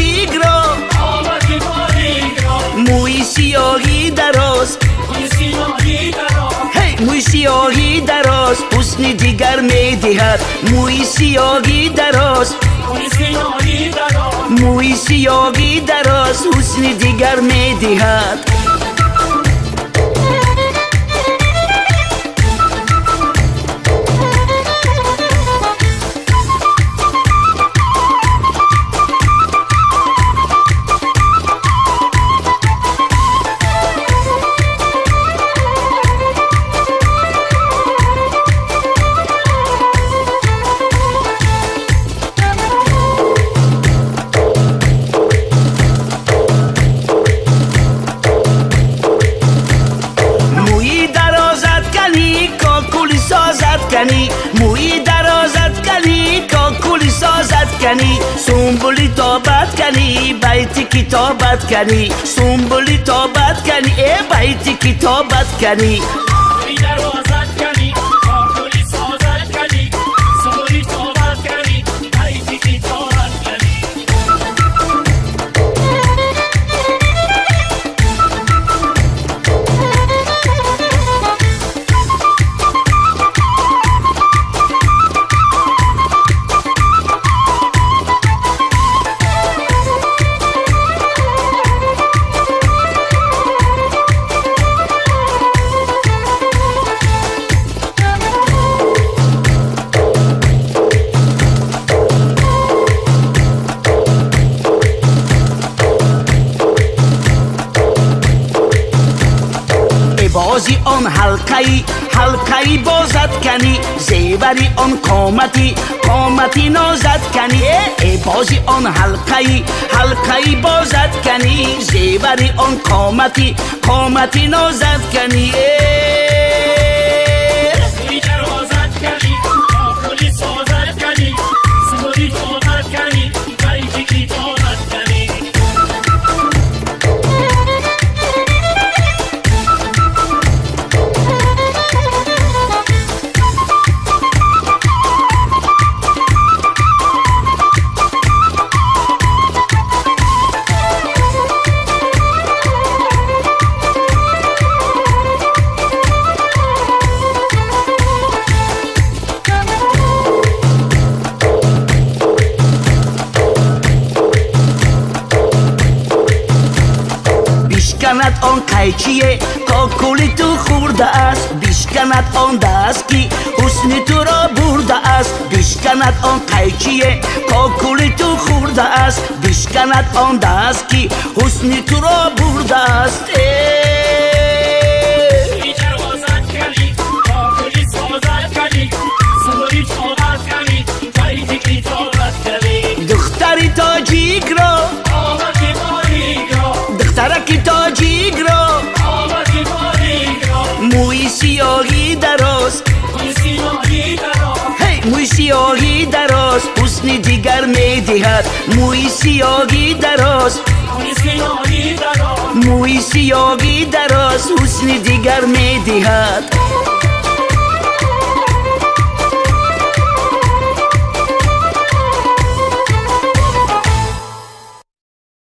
تاجیک را موی سیاهی دراز موی سیاهی دراز حسن دیگر می دهد موی سیاهی دراز موی سیاهی دراز حسن دیگر می دهد موی درازت کنی کاکولی سازت کنی سنبولی تابت کنی بیت کتابت کنی سنبولی تابت کنی بیت کتابت کنی موی درازت کنی کاکولی سازت کنی سنبولی تابت کنی بیت کتابت کنی بازی آن حلقه‌ای بازد کنی زیوری آن قامتی نازد کنی ای بازی آن حلقه‌ای بازد کنی زیوری آن قامتی نازد کنی بشکند آن قیچیه کاکولی تو خورده است بشکند آن دست که حسن تو را برده است بشکند آن قیچیه کاکولی تو خورده است بشکند آن دست که حسن تو را برده است دختری تاجیک را دخترکی تاجیک را موی سیاهی دراز موی سیاهی دراز حسن دیگر می دهد موی سیاهی دراز موی سیاهی دراز حسن دیگر می دهد